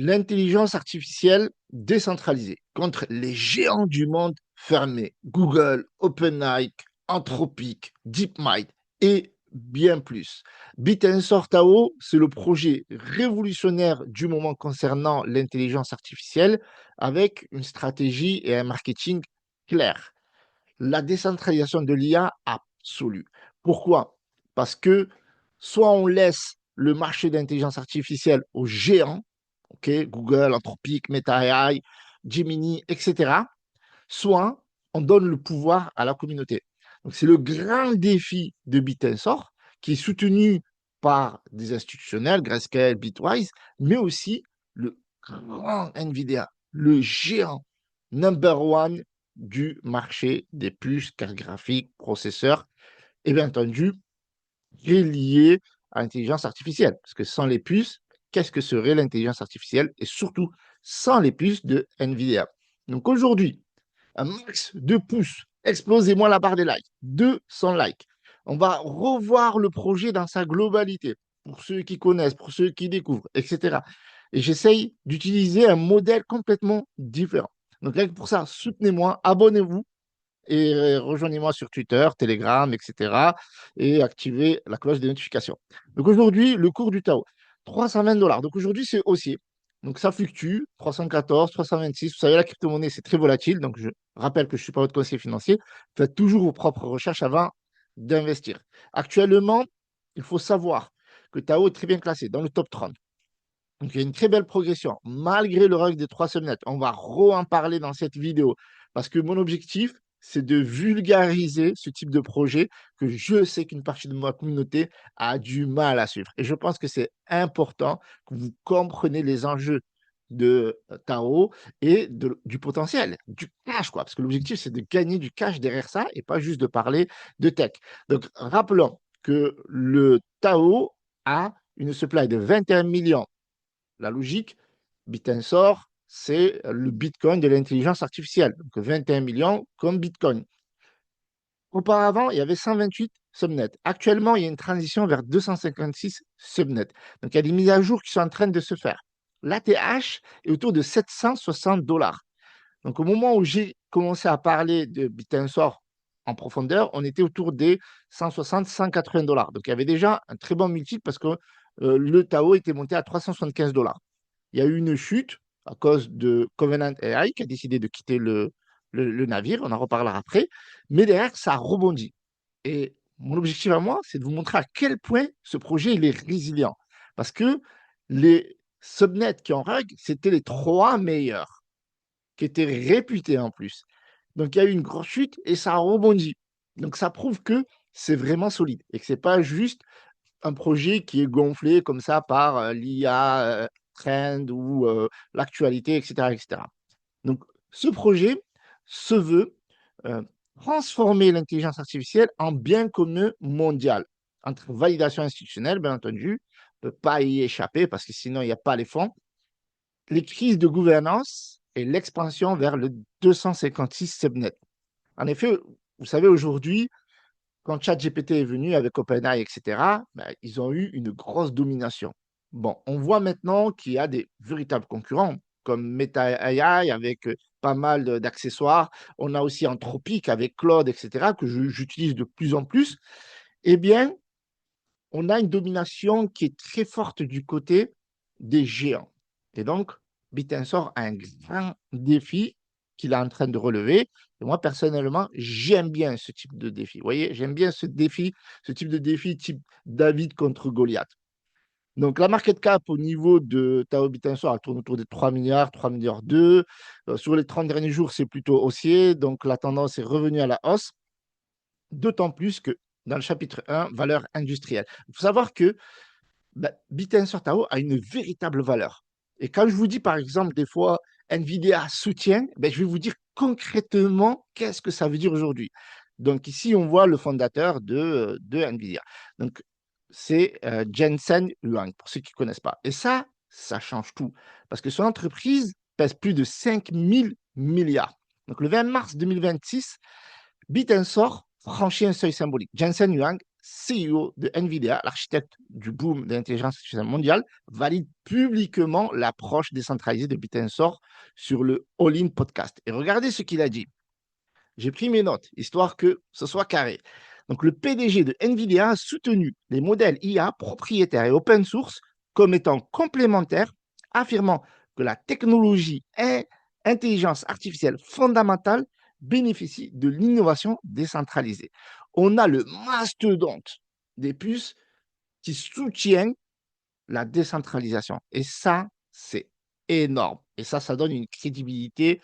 L'intelligence artificielle décentralisée contre les géants du monde fermé, Google, OpenAI, Anthropic, DeepMind et bien plus. BitTensor Tao, c'est le projet révolutionnaire du moment concernant l'intelligence artificielle avec une stratégie et un marketing clair. La décentralisation de l'IA absolue. Pourquoi? Parce que soit on laisse le marché d'intelligence artificielle aux géants, ok, Google, Anthropic, Meta AI, Gemini, etc., soit on donne le pouvoir à la communauté. Donc c'est le grand défi de Bitensor qui est soutenu par des institutionnels, Grayscale, Bitwise, mais aussi le grand Nvidia, le géant number one du marché des puces, cartes graphiques, processeurs, et bien entendu, qui est lié à l'intelligence artificielle. Parce que sans les puces, qu'est-ce que serait l'intelligence artificielle? Et surtout, sans les puces de NVIDIA. Donc aujourd'hui, un max de pouces, explosez-moi la barre des likes, 200 likes. On va revoir le projet dans sa globalité, pour ceux qui connaissent, pour ceux qui découvrent, etc. Et j'essaye d'utiliser un modèle complètement différent. Donc là, pour ça, soutenez-moi, abonnez-vous et rejoignez-moi sur Twitter, Telegram, etc. et activez la cloche des notifications. Donc aujourd'hui, le cours du Tao, 320 $. Donc aujourd'hui, c'est haussier. Donc ça fluctue, 314, 326. Vous savez, la crypto-monnaie, c'est très volatile. Donc je rappelle que je ne suis pas votre conseiller financier. Faites toujours vos propres recherches avant d'investir. Actuellement, il faut savoir que Tao est très bien classé dans le top 30. Donc, il y a une très belle progression, malgré le rug des 3 subnets. On va en parler dans cette vidéo, parce que mon objectif, c'est de vulgariser ce type de projet que je sais qu'une partie de ma communauté a du mal à suivre. Et je pense que c'est important que vous compreniez les enjeux de Tao et du potentiel, du cash, quoi. Parce que l'objectif, c'est de gagner du cash derrière ça et pas juste de parler de tech. Donc, rappelons que le Tao a une supply de 21 millions. La logique, Bitensor, c'est le Bitcoin de l'intelligence artificielle. Donc 21 millions comme Bitcoin. Auparavant, il y avait 128 subnets. Actuellement, il y a une transition vers 256 subnets. Donc il y a des mises à jour qui sont en train de se faire. L'ATH est autour de 760 $. Donc au moment où j'ai commencé à parler de Bitensor en profondeur, on était autour des 160, 180 $. Donc il y avait déjà un très bon multiple parce que le Tao était monté à 375 $. Il y a eu une chute à cause de Covenant AI qui a décidé de quitter le navire. On en reparlera après. Mais derrière, ça a rebondi. Et mon objectif à moi, c'est de vous montrer à quel point ce projet il est résilient. Parce que les subnets qui ont rug, c'était les 3 meilleurs, qui étaient réputés en plus. Donc il y a eu une grosse chute et ça a rebondi. Donc ça prouve que c'est vraiment solide et que ce n'est pas juste un projet qui est gonflé comme ça par l'IA trend ou l'actualité, etc., etc. Donc, ce projet se veut euh, transformer l'intelligence artificielle en bien commun mondial, entre validation institutionnelle, bien entendu, ne peut pas y échapper parce que sinon il n'y a pas les fonds, les crises de gouvernance et l'expansion vers le 256 subnet. En effet, vous savez, aujourd'hui, quand ChatGPT est venu avec OpenAI, etc., ben, ils ont eu une grosse domination. Bon, on voit maintenant qu'il y a des véritables concurrents, comme Meta AI avec pas mal d'accessoires. On a aussi Anthropic avec Claude, etc., que j'utilise de plus en plus. Eh bien, on a une domination qui est très forte du côté des géants. Et donc, Bitensor a un grand défi qu'il est en train de relever. Et moi, personnellement, j'aime bien ce type de défi. Vous voyez, j'aime bien ce défi, ce type de défi type David contre Goliath. Donc, la market cap au niveau de Tao Bitensor, elle tourne autour de 3 milliards, 3 milliards 2. Sur les 30 derniers jours, c'est plutôt haussier. Donc, la tendance est revenue à la hausse. D'autant plus que dans le chapitre 1, valeur industrielle. Il faut savoir que Bitcoin Tao a une véritable valeur. Et quand je vous dis, par exemple, des fois, NVIDIA soutient, je vais vous dire concrètement qu'est-ce que ça veut dire aujourd'hui. Donc ici, on voit le fondateur de NVIDIA. Donc, c'est Jensen Huang, pour ceux qui ne connaissent pas. Et ça change tout. Parce que son entreprise pèse plus de 5 000 milliards. Donc, le 20 mars 2026, Bitensor franchit un seuil symbolique. Jensen Huang, CEO de NVIDIA, l'architecte du boom de l'intelligence artificielle mondiale, valide publiquement l'approche décentralisée de Bitensor sur le All-in podcast. Et regardez ce qu'il a dit. J'ai pris mes notes, histoire que ce soit carré. Donc, le PDG de NVIDIA a soutenu les modèles IA propriétaires et open source comme étant complémentaires, affirmant que la technologie intelligence artificielle fondamentale bénéficie de l'innovation décentralisée. On a le mastodonte des puces qui soutient la décentralisation. Et ça, c'est énorme. Et ça donne une crédibilité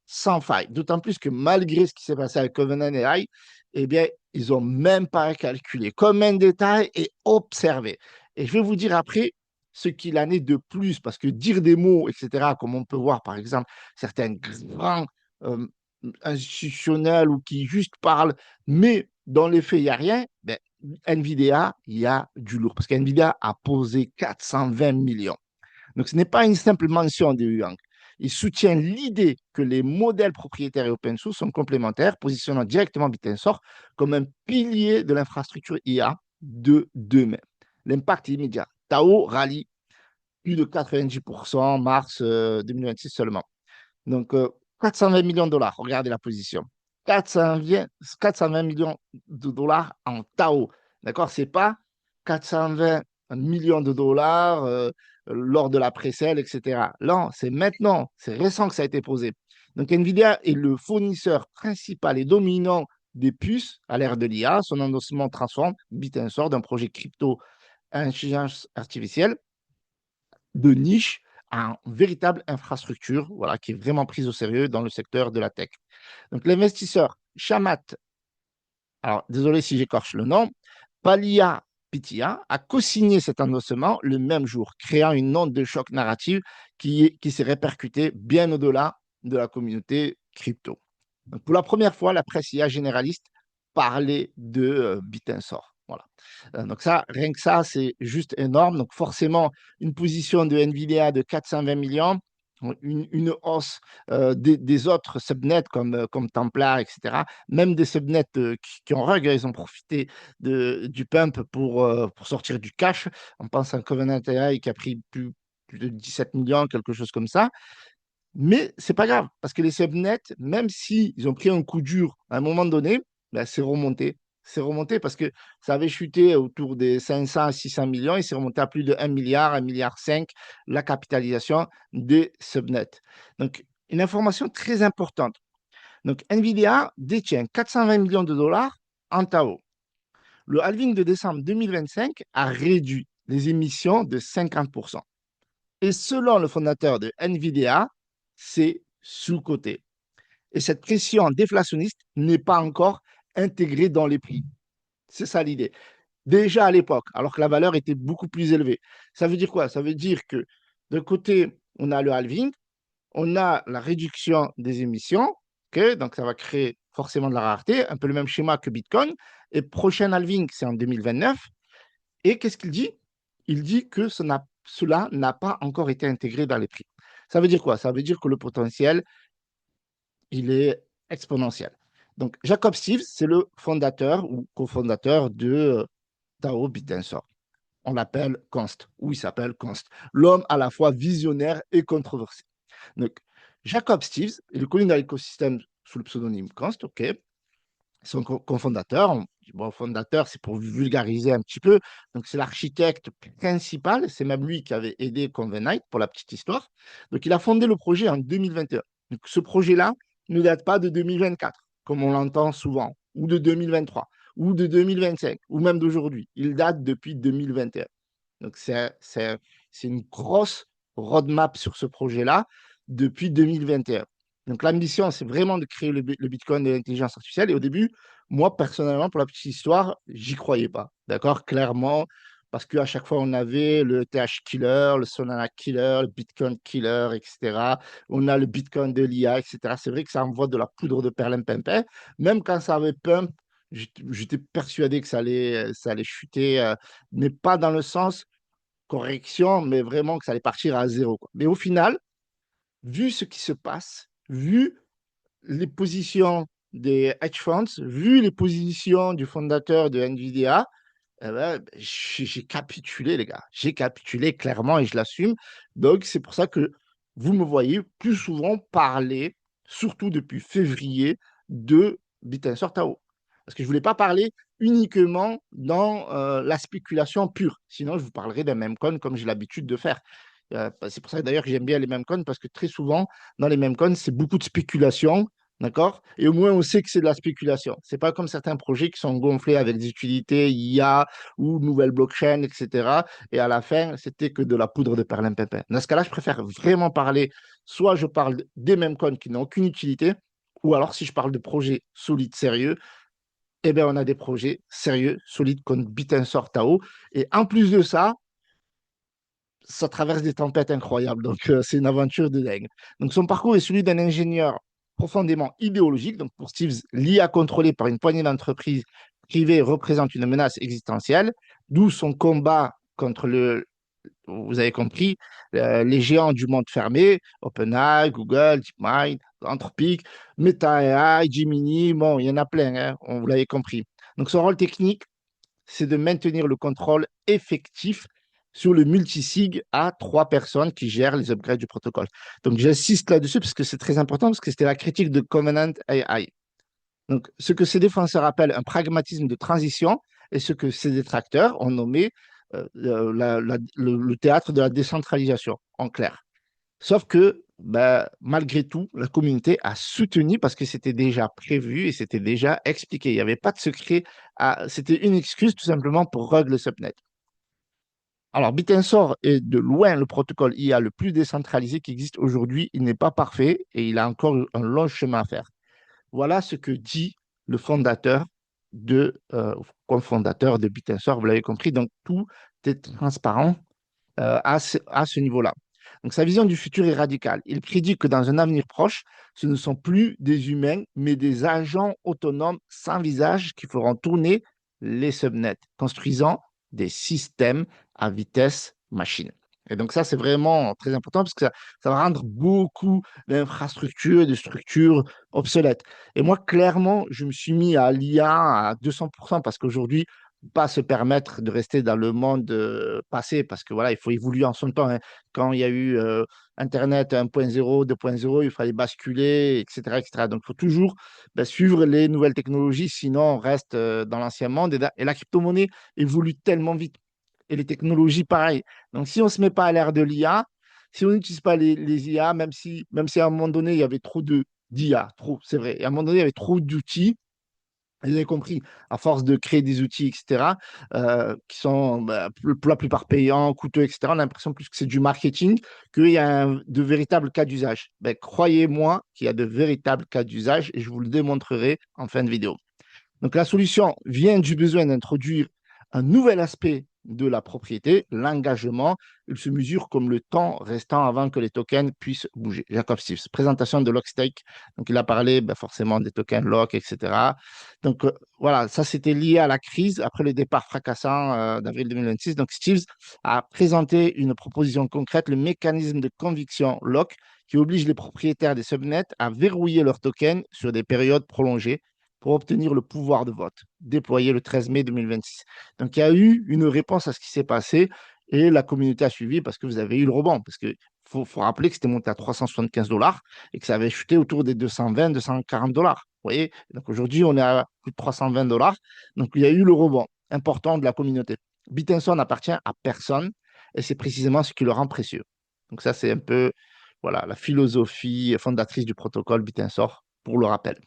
sans faille. D'autant plus que malgré ce qui s'est passé avec Covenant AI, eh bien, ils n'ont même pas calculé comme un détail et observé. Et je vais vous dire après ce qu'il en est de plus, parce que dire des mots, etc., comme on peut voir par exemple certains grands euh, institutionnels ou qui juste parlent, mais dans les faits, il n'y a rien, ben, NVIDIA, il y a du lourd, parce qu'NVIDIA a posé 420 millions. Donc, ce n'est pas une simple mention de Yang. Il soutient l'idée que les modèles propriétaires et open source sont complémentaires, positionnant directement Bitensor comme un pilier de l'infrastructure IA de demain. L'impact immédiat. Tao rallie plus de 90% en mars 2026 seulement. Donc, 420 millions de dollars, regardez la position. 420 millions de dollars en Tao. D'accord? Ce n'est pas 420 millions de dollars lors de la précelle, etc. Non, c'est maintenant, c'est récent que ça a été posé. Donc, NVIDIA est le fournisseur principal et dominant des puces à l'ère de l'IA. Son endossement transforme Bitensor d'un projet crypto intelligence artificielle de niche à une véritable infrastructure, voilà, qui est vraiment prise au sérieux dans le secteur de la tech. Donc, l'investisseur Shamat, alors désolé si j'écorche le nom, Palia Pitia, a co-signé cet endossement le même jour, créant une onde de choc narrative qui s'est répercutée bien au-delà de la communauté crypto. Donc, pour la première fois, la presse IA généraliste parlait de Bitensor. Voilà. Donc ça, rien que ça, c'est juste énorme. Donc forcément, une position de NVIDIA de 420 millions, une hausse des autres subnets comme Templar, etc. Même des subnets qui ont rug, ils ont profité du pump pour sortir du cash. On pense à Covenant AI qui a pris plus de 17 millions, quelque chose comme ça. Mais c'est pas grave, parce que les subnets, même s'ils ont pris un coup dur à un moment donné, ben, c'est remonté. C'est remonté parce que ça avait chuté autour des 500 à 600 millions et c'est remonté à plus de 1 milliard, 1,5 milliard, la capitalisation des subnets. Donc, une information très importante. Donc, NVIDIA détient 420 millions de dollars en Tao. Le halving de décembre 2025 a réduit les émissions de 50%. Et selon le fondateur de NVIDIA, c'est sous-coté. Et cette pression déflationniste n'est pas encore intégrée dans les prix. C'est ça l'idée. Déjà à l'époque, alors que la valeur était beaucoup plus élevée. Ça veut dire quoi? Ça veut dire que d'un côté, on a le halving, on a la réduction des émissions, okay? Donc ça va créer forcément de la rareté, un peu le même schéma que Bitcoin. Et prochain halving, c'est en 2029. Et qu'est-ce qu'il dit? Il dit que cela n'a pas encore été intégré dans les prix. Ça veut dire quoi? Ça veut dire que le potentiel, il est exponentiel. Donc, Jacob Steve, c'est le fondateur ou cofondateur de Tao Bitensor. On l'appelle Const, ou il s'appelle Const. L'homme à la fois visionnaire et controversé. Donc, Jacob Steves, il est connu dans l'écosystème sous le pseudonyme Const, ok? Son cofondateur, bon, fondateur, c'est pour vulgariser un petit peu. Donc, c'est l'architecte principal. C'est même lui qui avait aidé Convenite pour la petite histoire. Donc, il a fondé le projet en 2021. Donc, ce projet-là ne date pas de 2024, comme on l'entend souvent, ou de 2023, ou de 2025, ou même d'aujourd'hui. Il date depuis 2021. Donc, c'est une grosse roadmap sur ce projet-là depuis 2021. Donc, l'ambition, c'est vraiment de créer le Bitcoin de l'intelligence artificielle. Et au début, moi, personnellement, pour la petite histoire, j'y croyais pas. D'accord? Clairement, parce qu'à chaque fois, on avait le TH killer, le Solana killer, le Bitcoin killer, etc. On a le Bitcoin de l'IA, etc. C'est vrai que ça envoie de la poudre de perlimpinpin. Même quand ça avait pump, j'étais persuadé que ça allait chuter, mais pas dans le sens correction, mais vraiment que ça allait partir à zéro, quoi. Mais au final, vu ce qui se passe, vu les positions des hedge funds, vu les positions du fondateur de NVIDIA, Eh ben, j'ai capitulé, les gars. J'ai capitulé clairement et je l'assume. Donc, c'est pour ça que vous me voyez plus souvent parler, surtout depuis février, de Bitensor Tao. Parce que je ne voulais pas parler uniquement dans la spéculation pure. Sinon, je vous parlerai d'un memcoin comme j'ai l'habitude de faire. C'est pour ça d'ailleurs que j'aime bien les memcoins parce que très souvent, dans les memcoins, c'est beaucoup de spéculation. D'accord? Et au moins, on sait que c'est de la spéculation. C'est pas comme certains projets qui sont gonflés avec des utilités IA ou nouvelles blockchain, etc. Et à la fin, c'était que de la poudre de perlimpinpin. Dans ce cas-là, je préfère vraiment parler, soit je parle des mêmes coins qui n'ont aucune utilité, ou alors si je parle de projets solides, sérieux, eh bien, on a des projets sérieux, solides, comme Bitensor Tao. Et en plus de ça, ça traverse des tempêtes incroyables. Donc, c'est une aventure de dingue. Donc, son parcours est celui d'un ingénieur profondément idéologique. Donc, pour Steve, l'IA contrôlée par une poignée d'entreprises privées représente une menace existentielle, d'où son combat contre vous avez compris, les géants du monde fermé, OpenAI, Google, DeepMind, Anthropic, Meta AI, Gemini, bon, il y en a plein, hein, vous l'avez compris. Donc, son rôle technique, c'est de maintenir le contrôle effectif sur le multisig à 3 personnes qui gèrent les upgrades du protocole. Donc, j'insiste là-dessus parce que c'est très important, parce que c'était la critique de Covenant AI. Donc, ce que ces défenseurs appellent un pragmatisme de transition et ce que ces détracteurs ont nommé le théâtre de la décentralisation, en clair. Sauf que, ben, malgré tout, la communauté a soutenu parce que c'était déjà prévu et c'était déjà expliqué. Il n'y avait pas de secret. C'était une excuse tout simplement pour rug le subnet. Alors, Bitensor est de loin le protocole IA le plus décentralisé qui existe aujourd'hui. Il n'est pas parfait et il a encore un long chemin à faire. Voilà ce que dit le fondateur cofondateur de Bitensor. Vous l'avez compris, donc tout est transparent à ce niveau-là. Donc, sa vision du futur est radicale. Il prédit que dans un avenir proche, ce ne sont plus des humains, mais des agents autonomes sans visage qui feront tourner les subnets, construisant des systèmes à vitesse machine. Et donc ça, c'est vraiment très important parce que ça va rendre beaucoup d'infrastructures et de structures obsolètes. Et moi, clairement, je me suis mis à l'IA à 200% parce qu'aujourd'hui, pas se permettre de rester dans le monde passé parce que voilà, il faut évoluer en son temps, hein. Quand il y a eu Internet 1.0, 2.0, il fallait basculer, etc., etc. Donc, il faut toujours suivre les nouvelles technologies, sinon on reste dans l'ancien monde. Et la crypto-monnaie évolue tellement vite. Et les technologies, pareil. Donc, si on ne se met pas à l'ère de l'IA, si on n'utilise pas les IA, même si à un moment donné, il y avait trop d'IA, trop, c'est vrai. Et à un moment donné, il y avait trop d'outils, vous avez compris, à force de créer des outils, etc., qui sont pour la plupart payants, coûteux, etc., on a l'impression plus que c'est du marketing qu'il y a de véritables cas d'usage. Ben, croyez-moi qu'il y a de véritables cas d'usage et je vous le démontrerai en fin de vidéo. Donc la solution vient du besoin d'introduire un nouvel aspect de la propriété, l'engagement. Il se mesure comme le temps restant avant que les tokens puissent bouger. Jacob Stevens, présentation de Lockstake. Donc il a parlé forcément des tokens Lock, etc. Donc voilà, ça c'était lié à la crise après le départ fracassant d'avril 2026. Donc Stevens a présenté une proposition concrète, le mécanisme de conviction Lock, qui oblige les propriétaires des subnets à verrouiller leurs tokens sur des périodes prolongées pour obtenir le pouvoir de vote, déployé le 13 mai 2026. Donc, il y a eu une réponse à ce qui s'est passé et la communauté a suivi parce que vous avez eu le rebond. Parce qu'il faut rappeler que c'était monté à 375 $ et que ça avait chuté autour des 220, 240 $. Vous voyez? Donc, aujourd'hui, on est à plus de 320 $. Donc, il y a eu le rebond important de la communauté. Bittenson n'appartient à personne et c'est précisément ce qui le rend précieux. Donc, ça, c'est un peu voilà, la philosophie fondatrice du protocole Bitensor, pour le rappel.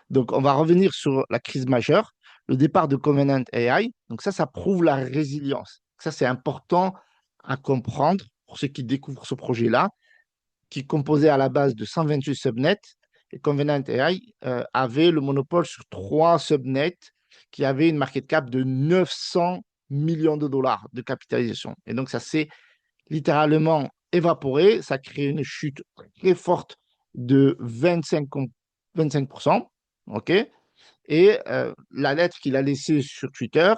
Donc, on va revenir sur la crise majeure, le départ de Covenant AI. Donc, ça prouve la résilience. Ça, c'est important à comprendre pour ceux qui découvrent ce projet-là, qui est composé à la base de 128 subnets. Et Covenant AI avait le monopole sur 3 subnets qui avaient une market cap de 900 millions de dollars de capitalisation. Et donc, ça s'est littéralement évaporé. Ça crée une chute très forte de 25%. OK? Et la lettre qu'il a laissée sur Twitter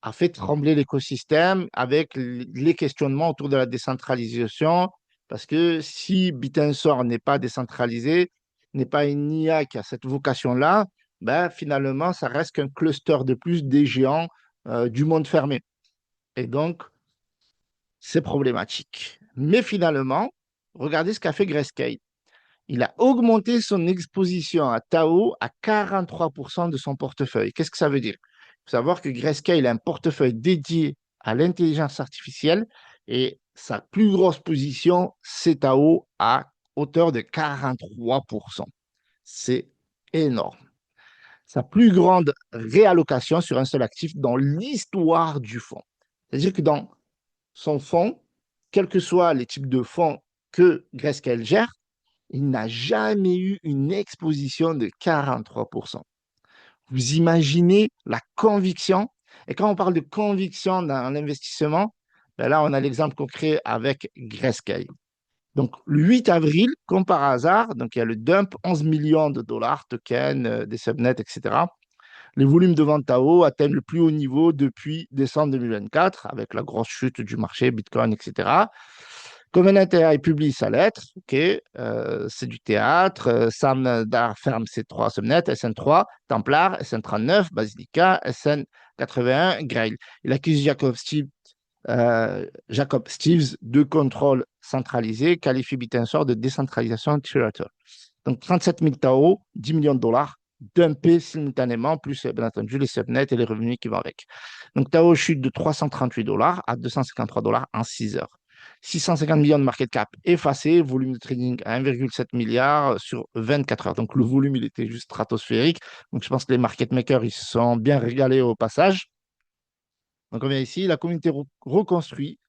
a fait trembler l'écosystème avec les questionnements autour de la décentralisation. Parce que si Bitensor n'est pas décentralisé, n'est pas une IA qui a cette vocation-là, ben, finalement, ça reste qu'un cluster de plus des géants du monde fermé. Et donc, c'est problématique. Mais finalement, regardez ce qu'a fait Grayscale. Il a augmenté son exposition à Tao à 43% de son portefeuille. Qu'est-ce que ça veut dire? Il faut savoir que Grayscale a un portefeuille dédié à l'intelligence artificielle et sa plus grosse position, c'est Tao à hauteur de 43%. C'est énorme. Sa plus grande réallocation sur un seul actif dans l'histoire du fonds. C'est-à-dire que dans son fonds, quels que soient les types de fonds que Grayscale gère, il n'a jamais eu une exposition de 43%. Vous imaginez la conviction? Et quand on parle de conviction dans l'investissement, ben là, on a l'exemple concret avec Grayscale. Donc, le 8 avril, comme par hasard, donc il y a le dump, 11 millions de dollars, tokens, des subnets, etc. Les volumes de vente à eau atteignent le plus haut niveau depuis décembre 2024, avec la grosse chute du marché, Bitcoin, etc. Covenant AI publie sa lettre, ok, c'est du théâtre. Sam Dar ferme ses trois subnets, SN3, Templar, SN39, Basilica, SN81, Grail. Il accuse Jacob Steves de contrôle centralisé, qualifie Bitensor de décentralisation tirateur. Donc 37 000 TAO, 10 millions de dollars, dumpés simultanément, plus bien entendu les subnets et les revenus qui vont avec. Donc TAO chute de 338 dollars à 253 dollars en 6 heures. 650 millions de market cap effacé, volume de trading à 1,7 milliard sur 24 heures. Donc le volume, il était juste stratosphérique. Donc je pense que les market makers, ils se sont bien régalés au passage. Donc on vient ici, la communauté reconstruit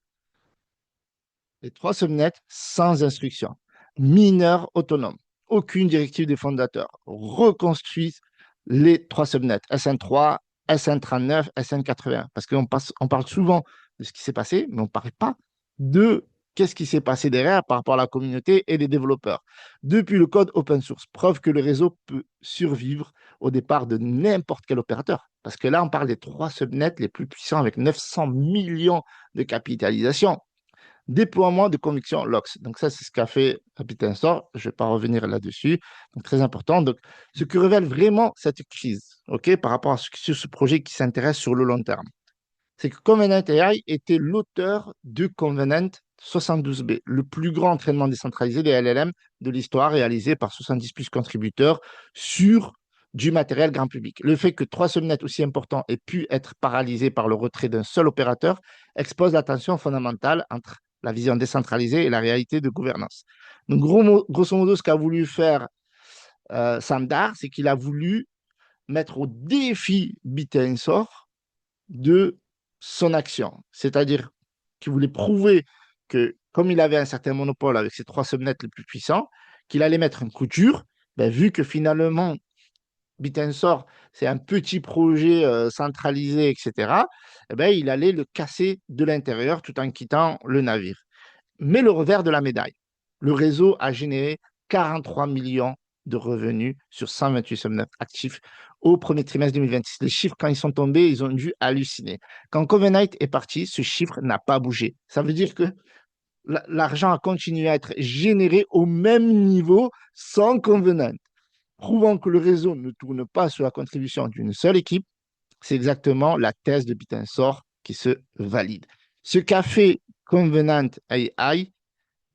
les trois subnets sans instruction. Mineurs autonomes. Aucune directive des fondateurs. Reconstruisent les trois subnets. SN3, SN39, SN81. Parce on parle souvent de ce qui s'est passé, mais on ne parle pas de qu'est-ce qui s'est passé derrière par rapport à la communauté et les développeurs. Depuis le code open source, preuve que le réseau peut survivre au départ de n'importe quel opérateur. Parce que là, on parle des trois subnets les plus puissants avec 900 millions de capitalisation. Déploiement de conviction LOX. Donc, ça, c'est ce qu'a fait Bitensor. Je ne vais pas revenir là-dessus. Donc, très important. Donc, ce que révèle vraiment cette crise, OK, par rapport à ce projet qui s'intéresse sur le long terme, c'est que Covenant AI était l'auteur de Covenant 72B, le plus grand entraînement décentralisé des LLM de l'histoire réalisé par 70 plus contributeurs sur du matériel grand public. Le fait que trois subnets aussi importants aient pu être paralysés par le retrait d'un seul opérateur expose la tension fondamentale entre la vision décentralisée et la réalité de gouvernance. Donc, grosso modo, ce qu'a voulu faire Samdar, c'est qu'il a voulu mettre au défi Bitensor de son action. C'est-à-dire qu'il voulait prouver que, comme il avait un certain monopole avec ses trois subnets les plus puissants, qu'il allait mettre un coup dur, ben, vu que finalement, Bitensor, c'est un petit projet centralisé, etc., eh ben, il allait le casser de l'intérieur tout en quittant le navire. Mais le revers de la médaille, le réseau a généré 43 millions de revenus sur 128 subnets actifs au premier trimestre 2026. Les chiffres, quand ils sont tombés, ils ont dû halluciner. Quand Covenant est parti, ce chiffre n'a pas bougé. Ça veut dire que l'argent a continué à être généré au même niveau sans Covenant, prouvant que le réseau ne tourne pas sur la contribution d'une seule équipe. C'est exactement la thèse de Bitensor qui se valide. Ce qu'a fait Covenant AI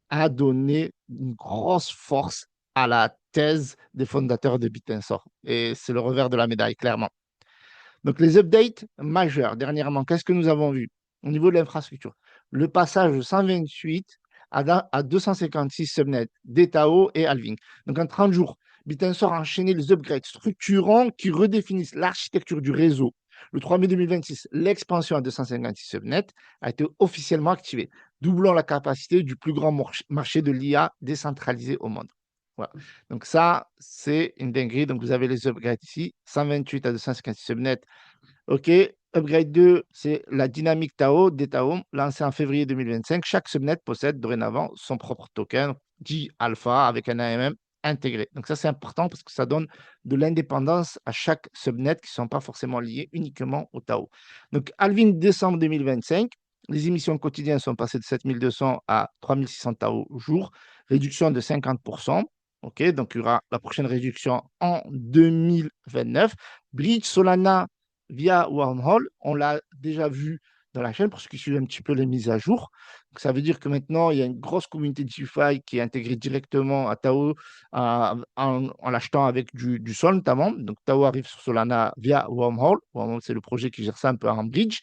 a donné une grosse force à la thèse des fondateurs de Bitensor. Et c'est le revers de la médaille, clairement. Donc, les updates majeurs, dernièrement, qu'est-ce que nous avons vu au niveau de l'infrastructure? Le passage de 128 à 256 subnets, d'Etao et Alving. Donc, en 30 jours, Bitensor a enchaîné les upgrades structurants qui redéfinissent l'architecture du réseau. Le 3 mai 2026, l'expansion à 256 subnets a été officiellement activée, doublant la capacité du plus grand marché de l'IA décentralisé au monde. Voilà. Donc ça, c'est une dinguerie. Donc vous avez les upgrades ici, 128 à 256 subnets. OK. Upgrade 2, c'est la dynamique Tao d'Etao, lancée en février 2025. Chaque subnet possède dorénavant son propre token, dit alpha, avec un AMM intégré. Donc ça, c'est important parce que ça donne de l'indépendance à chaque subnet qui ne sont pas forcément liés uniquement au Tao. Donc, Alvin, décembre 2025, les émissions quotidiennes sont passées de 7200 à 3600 Tao au jour, réduction de 50%. OK, donc il y aura la prochaine réduction en 2029. Bridge Solana via Wormhole. On l'a déjà vu dans la chaîne pour ceux qui suivent un petit peu les mises à jour. Donc, ça veut dire que maintenant, il y a une grosse communauté DeFi qui est intégrée directement à Tao en l'achetant avec du Sol notamment. Donc, Tao arrive sur Solana via Wormhole. Wormhole, c'est le projet qui gère ça un peu en bridge.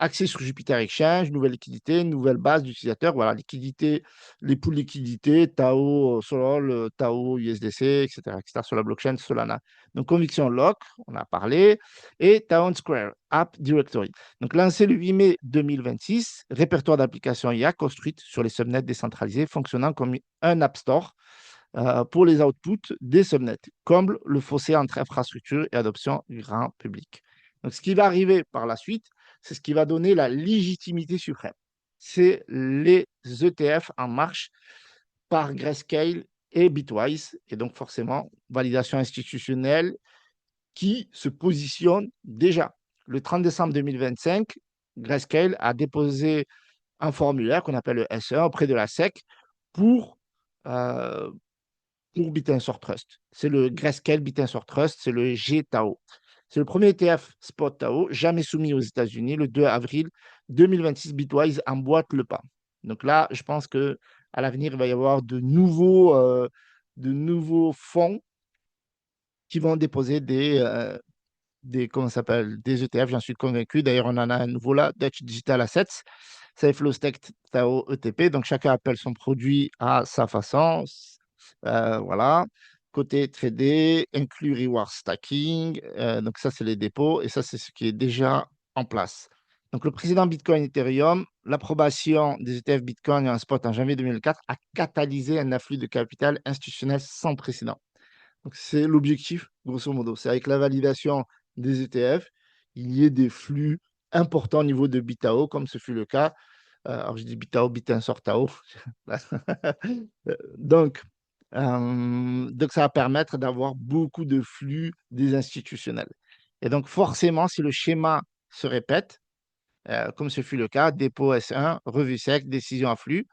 Accès sur Jupiter Exchange, nouvelle liquidité, nouvelle base d'utilisateurs. Voilà, liquidité, les pools liquidités, Tao, Sol, Tao, USDC, etc., sur la blockchain Solana. Donc, conviction lock, on a parlé, et Town Square App Directory. Donc, lancé le 8 mai 2026, répertoire d'applications IA construite sur les subnets décentralisés, fonctionnant comme un App Store pour les outputs des subnets, comble le fossé entre infrastructure et adoption grand public. Donc, ce qui va arriver par la suite, c'est ce qui va donner la légitimité suprême. C'est les ETF en marche par Grayscale et Bitwise, et donc forcément, validation institutionnelle qui se positionne déjà. Le 30 décembre 2025, Grayscale a déposé un formulaire qu'on appelle le SE auprès de la SEC pour, euh, pour Bitensor Trust. C'est le Grayscale Bitensor Trust, c'est le GTAO. C'est le premier ETF spot TAO jamais soumis aux États-Unis. Le 2 avril 2026, Bitwise emboîte le pas. Donc là, je pense qu'à l'avenir, il va y avoir de nouveaux fonds qui vont déposer comment ça s'appelle, des ETF, j'en suis convaincu. D'ailleurs, on en a un nouveau là, Dutch Digital Assets, c'est Flowstack Tao ETP. Donc, chacun appelle son produit à sa façon. Voilà. Côté tradé, inclut reward stacking. Donc, ça, c'est les dépôts et ça, c'est ce qui est déjà en place. Donc, le président Bitcoin Ethereum, l'approbation des ETF Bitcoin et en spot en janvier 2004 a catalysé un afflux de capital institutionnel sans précédent. Donc, c'est l'objectif, grosso modo. C'est avec la validation des ETF, il y ait des flux importants au niveau de BitAO, comme ce fut le cas. Alors, je dis BitAO, Bitensor Tao. donc, ça va permettre d'avoir beaucoup de flux des institutionnels. Et donc, forcément, si le schéma se répète, comme ce fut le cas, dépôt S1, revue sec, décision à flux,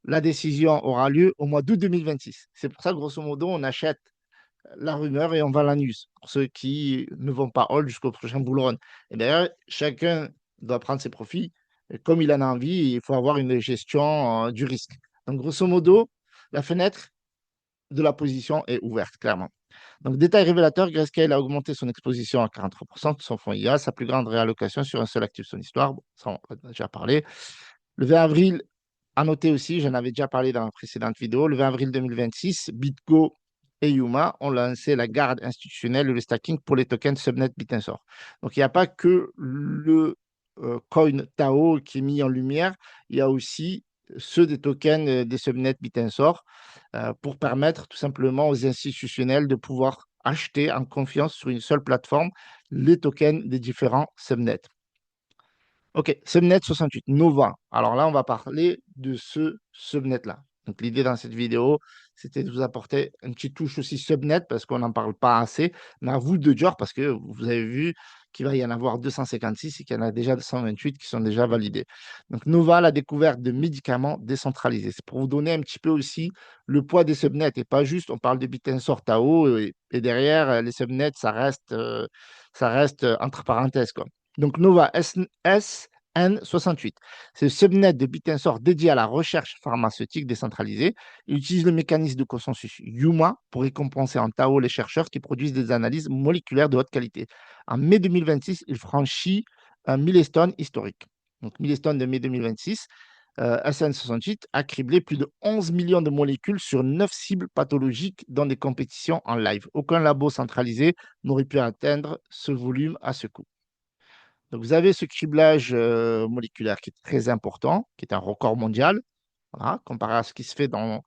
la décision aura lieu au mois d'août 2026. C'est pour ça, grosso modo, on achète la rumeur et on vend la news pour ceux qui ne vont pas hold jusqu'au prochain bull run. Et d'ailleurs, chacun doit prendre ses profits comme il en a envie. Il faut avoir une gestion du risque. Donc, grosso modo, la fenêtre de la position est ouverte, clairement. Donc, détail révélateur, Grayscale a augmenté son exposition à 43% de son fonds IA, sa plus grande réallocation sur un seul actif de son histoire. Bon, ça, on en a déjà parlé. Le 20 avril, à noter aussi, j'en avais déjà parlé dans la précédente vidéo, le 20 avril 2026, BitGo et Yuma ont lancé la garde institutionnelle et le stacking pour les tokens Subnet Bitensor. Donc, il n'y a pas que le coin Tao qui est mis en lumière, il y a aussi ceux des tokens des Subnet Bitensor pour permettre tout simplement aux institutionnels de pouvoir acheter en confiance sur une seule plateforme les tokens des différents subnets. OK, Subnet 68, Nova. Alors là, on va parler de ce subnet-là. Donc, l'idée dans cette vidéo, c'était de vous apporter une petite touche aussi subnet parce qu'on n'en parle pas assez. Mais à vous de dire, parce que vous avez vu qu'il va y en avoir 256 et qu'il y en a déjà 228 qui sont déjà validés. Donc, Nova, la découverte de médicaments décentralisés. C'est pour vous donner un petit peu aussi le poids des subnets et pas juste, on parle de Bitensor Tao et derrière, les subnets, ça reste entre parenthèses, quoi. Donc, Nova SN68, c'est le subnet de Bitensor dédié à la recherche pharmaceutique décentralisée. Il utilise le mécanisme de consensus Yuma pour récompenser en Tao les chercheurs qui produisent des analyses moléculaires de haute qualité. En mai 2026, il franchit un milestone historique. Donc, milestone de mai 2026, SN68 a criblé plus de 11 millions de molécules sur 9 cibles pathologiques dans des compétitions en live. Aucun labo centralisé n'aurait pu atteindre ce volume à ce coût. Donc, vous avez ce criblage moléculaire qui est très important, qui est un record mondial, voilà, comparé à ce qui se fait dans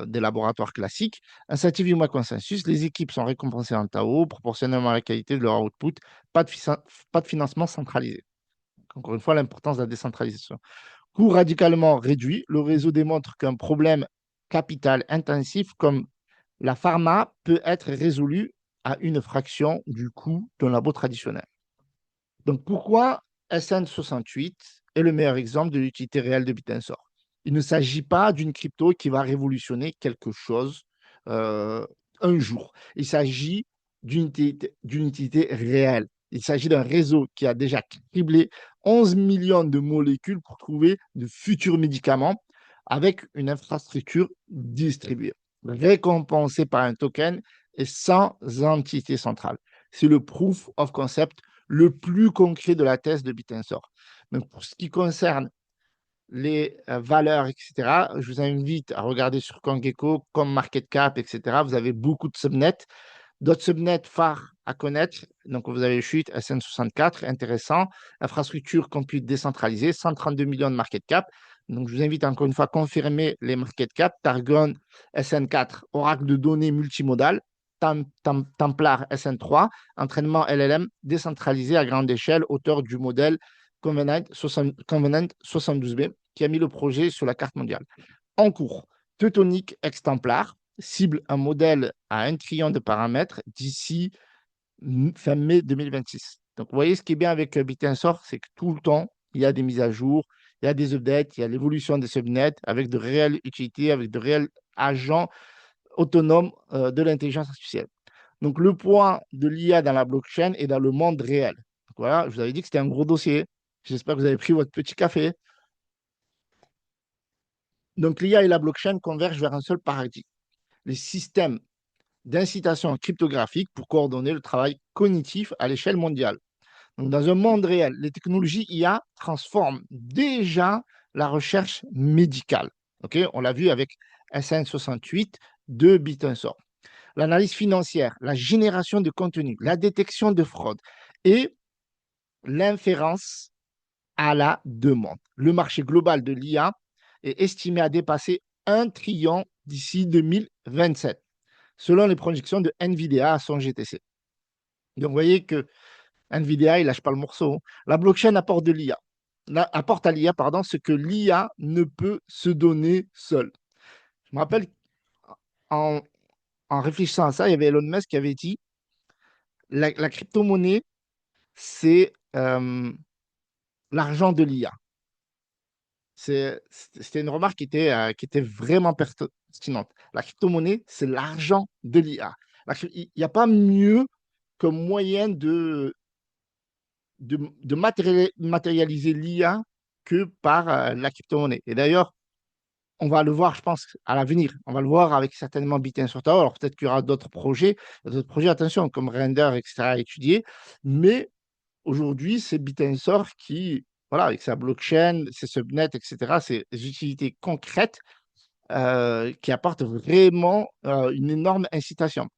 des laboratoires classiques. Incentive Human Consensus, les équipes sont récompensées en Tao, proportionnellement à la qualité de leur output, pas de financement centralisé. Encore une fois, l'importance de la décentralisation. Coût radicalement réduit, le réseau démontre qu'un problème capital intensif comme la pharma peut être résolu à une fraction du coût d'un labo traditionnel. Donc, pourquoi SN68 est le meilleur exemple de l'utilité réelle de Bitensor? Il ne s'agit pas d'une crypto qui va révolutionner quelque chose un jour. Il s'agit d'une utilité réelle. Il s'agit d'un réseau qui a déjà criblé 11 millions de molécules pour trouver de futurs médicaments avec une infrastructure distribuée, récompensée par un token et sans entité centrale. C'est le proof of concept le plus concret de la thèse de Bitensor. Donc, pour ce qui concerne les valeurs, etc., je vous invite à regarder sur CoinGecko, comme MarketCap, etc. Vous avez beaucoup de subnets. D'autres subnets phares à connaître, donc vous avez Chute, SN64, intéressant. Infrastructure compute décentralisée, 132 millions de market cap. Donc je vous invite encore une fois à confirmer les market cap. Targon SN4, oracle de données multimodal. Templar SN3, entraînement LLM décentralisé à grande échelle, auteur du modèle Covenant 72B, qui a mis le projet sur la carte mondiale. En cours, Teutonic Exemplar cible un modèle à 1 trillion de paramètres d'ici fin mai 2026. Donc, vous voyez, ce qui est bien avec Bitensor, c'est que tout le temps, il y a des mises à jour, il y a des updates, il y a l'évolution des subnets avec de réelles utilités, avec de réels agents autonomes de l'intelligence artificielle. Donc, le poids de l'IA dans la blockchain est dans le monde réel. Donc, voilà, je vous avais dit que c'était un gros dossier. J'espère que vous avez pris votre petit café. Donc, l'IA et la blockchain convergent vers un seul paradigme. Les systèmes d'incitation cryptographique pour coordonner le travail cognitif à l'échelle mondiale. Donc, dans un monde réel, les technologies IA transforment déjà la recherche médicale. Okay, on l'a vu avec SN68 de Bitensor. L'analyse financière, la génération de contenu, la détection de fraude et l'inférence à la demande. Le marché global de l'IA est estimé à dépasser 1 trillion d'ici 2027, selon les projections de NVIDIA à son GTC. Donc, vous voyez que NVIDIA, il ne lâche pas le morceau. La blockchain apporte à l'IA pardon, ce que l'IA ne peut se donner seule. Je me rappelle, en, en réfléchissant à ça, il y avait Elon Musk qui avait dit la crypto-monnaie, c'est l'argent de l'IA. C'était une remarque qui était vraiment pertinente. La crypto-monnaie, c'est l'argent de l'IA. Il n'y a pas mieux comme moyen de matérialiser l'IA que par la crypto-monnaie. Et d'ailleurs, on va le voir, je pense, à l'avenir. On va le voir avec certainement Bitcoin sur Tower. Alors peut-être qu'il y aura d'autres projets, attention, comme Render, etc., à étudier. Mais aujourd'hui, c'est Bitensor qui, voilà, avec sa blockchain, ses subnets, etc., ses utilités concrètes qui apportent vraiment une énorme incitation.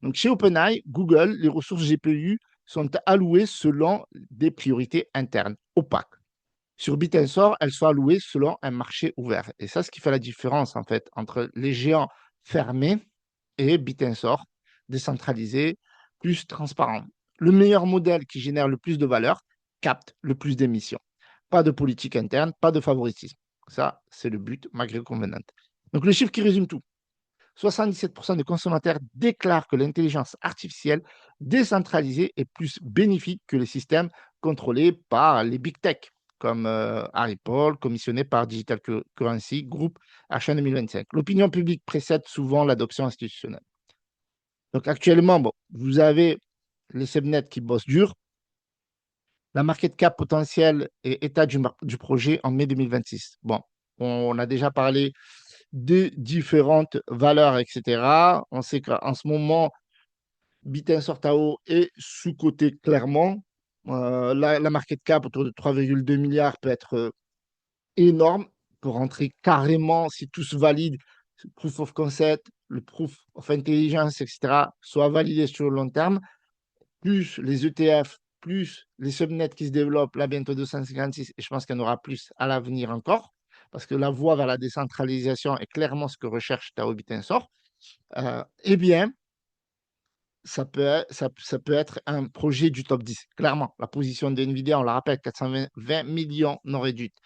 Donc, chez OpenAI, Google, les ressources GPU sont allouées selon des priorités internes opaques. Sur Bitensor, elles sont allouées selon un marché ouvert. Et ça, ce qui fait la différence, en fait, entre les géants fermés et Bitensor, décentralisé, plus transparent. Le meilleur modèle qui génère le plus de valeur capte le plus d'émissions. Pas de politique interne, pas de favoritisme. Ça, c'est le but, malgré convenant. Donc, le chiffre qui résume tout. 77% des consommateurs déclarent que l'intelligence artificielle décentralisée est plus bénéfique que les systèmes contrôlés par les big tech, comme Harry Paul, commissionné par Digital Currency Group H1 2025. L'opinion publique précède souvent l'adoption institutionnelle. Donc actuellement, bon, vous avez les subnets qui bossent dur, la market cap potentielle et état du projet en mai 2026. Bon, on a déjà parlé de différentes valeurs, etc. On sait qu'en ce moment, Bitensor Tao est sous-coté clairement. La market cap autour de 3,2 milliards peut être énorme pour rentrer carrément, si tout se valide, le proof of concept, le proof of intelligence, etc., soit validé sur le long terme, plus les ETF, plus les subnets qui se développent, là bientôt 256, et je pense qu'il y en aura plus à l'avenir encore, parce que la voie vers la décentralisation est clairement ce que recherche Tao Bitensor, eh bien, ça peut être un projet du top 10, clairement. La position d'NVIDIA, on la rappelle, 420 millions non réduites.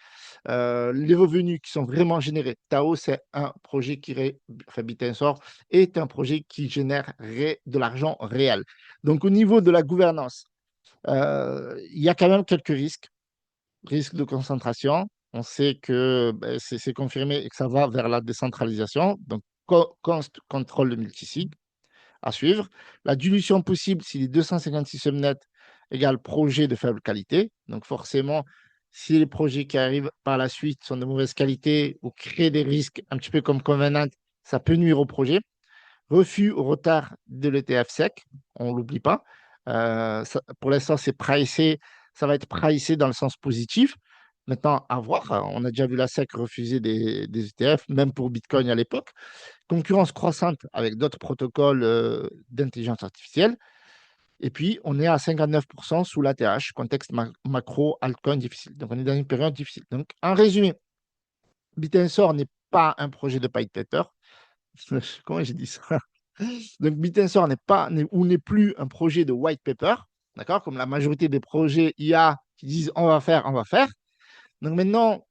Les revenus qui sont vraiment générés. Tao, c'est un projet enfin, Bitensor est un projet qui générerait de l'argent réel. Donc, au niveau de la gouvernance, il y a quand même quelques risques de concentration. On sait que ben, c'est confirmé et que ça va vers la décentralisation. Donc, contrôle de multisig à suivre. La dilution possible si les 256 subnets égale projet de faible qualité. Donc forcément, si les projets qui arrivent par la suite sont de mauvaise qualité ou créent des risques, un petit peu comme Covenant, ça peut nuire au projet. Refus au retard de l'ETF SEC, on ne l'oublie pas. Pour l'instant, c'est pricé, ça va être pricé dans le sens positif. Maintenant, à voir. On a déjà vu la SEC refuser des ETF, même pour Bitcoin à l'époque. Concurrence croissante avec d'autres protocoles d'intelligence artificielle. Et puis, on est à 59% sous l'ATH, contexte macro, altcoin difficile. Donc, on est dans une période difficile. Donc, en résumé, Bitensor n'est pas un projet de white paper. Comment j'ai dit ça? Donc, Bitensor n'est plus un projet de white paper, d'accord? Comme la majorité des projets IA qui disent on va faire, on va faire. Donc, maintenant,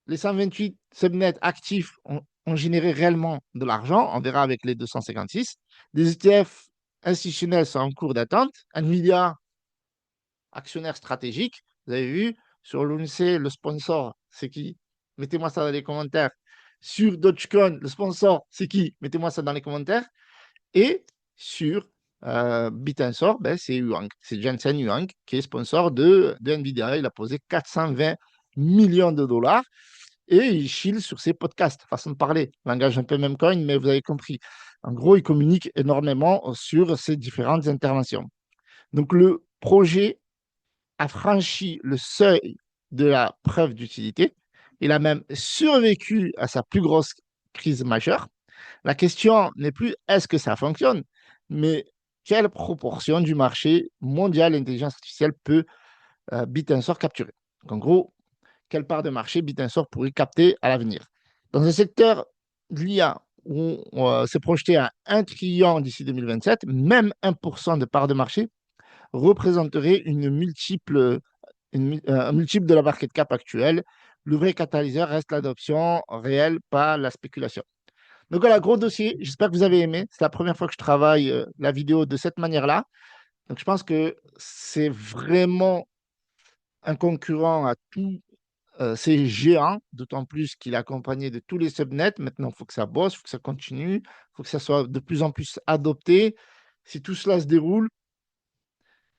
les 128 subnets actifs ont généré réellement de l'argent. On verra avec les 256. Des ETF institutionnels sont en cours d'attente. Nvidia, actionnaire stratégique. Vous avez vu, sur l'ONC, le sponsor, c'est qui? Mettez-moi ça dans les commentaires. Sur Dogecoin, le sponsor, c'est qui? Mettez-moi ça dans les commentaires. Et sur Bitensor, ben, c'est Huang. C'est Jensen Huang qui est sponsor de Nvidia. Il a posé 420 millions de dollars et il chill sur ses podcasts, façon de parler. Langage un peu même coin, mais vous avez compris. En gros, il communique énormément sur ses différentes interventions. Donc, le projet a franchi le seuil de la preuve d'utilité. Il a même survécu à sa plus grosse crise majeure. La question n'est plus est-ce que ça fonctionne, mais quelle proportion du marché mondial d'intelligence artificielle peut Bitensor capturer. Donc, en gros, quelle part de marché Bitensor pourrait capter à l'avenir. Dans un secteur de l'IA où on s'est projeté à 1 trillion d'ici 2027, même 1% de part de marché représenterait un multiple de la market cap actuelle. Le vrai catalyseur reste l'adoption réelle, pas la spéculation. Donc voilà, gros dossier. J'espère que vous avez aimé. C'est la première fois que je travaille la vidéo de cette manière-là. Donc je pense que c'est vraiment un concurrent à tous ces géants, d'autant plus qu'il est accompagné de tous les subnets. Maintenant, il faut que ça bosse, il faut que ça continue, il faut que ça soit de plus en plus adopté. Si tout cela se déroule,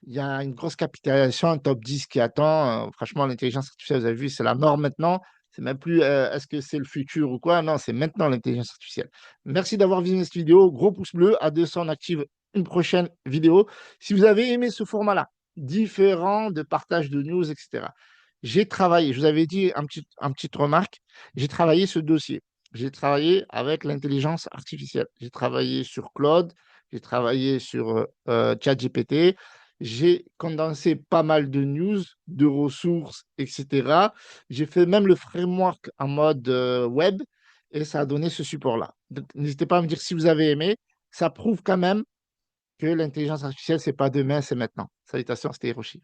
il y a une grosse capitalisation, un top 10 qui attend. Franchement, l'intelligence artificielle, vous avez vu, c'est la norme maintenant. C'est même plus est-ce que c'est le futur ou quoi. Non, c'est maintenant l'intelligence artificielle. Merci d'avoir visionné cette vidéo. Gros pouce bleu. À 200, on active une prochaine vidéo. Si vous avez aimé ce format-là, différent de partage de news, etc., j'ai travaillé, je vous avais dit un petite remarque, j'ai travaillé ce dossier. J'ai travaillé avec l'intelligence artificielle. J'ai travaillé sur Claude, j'ai travaillé sur ChatGPT, j'ai condensé pas mal de news, de ressources, etc. J'ai fait même le framework en mode web et ça a donné ce support-là. Donc, n'hésitez pas à me dire si vous avez aimé. Ça prouve quand même que l'intelligence artificielle, c'est pas demain, c'est maintenant. Salutations, c'était Hiroshi.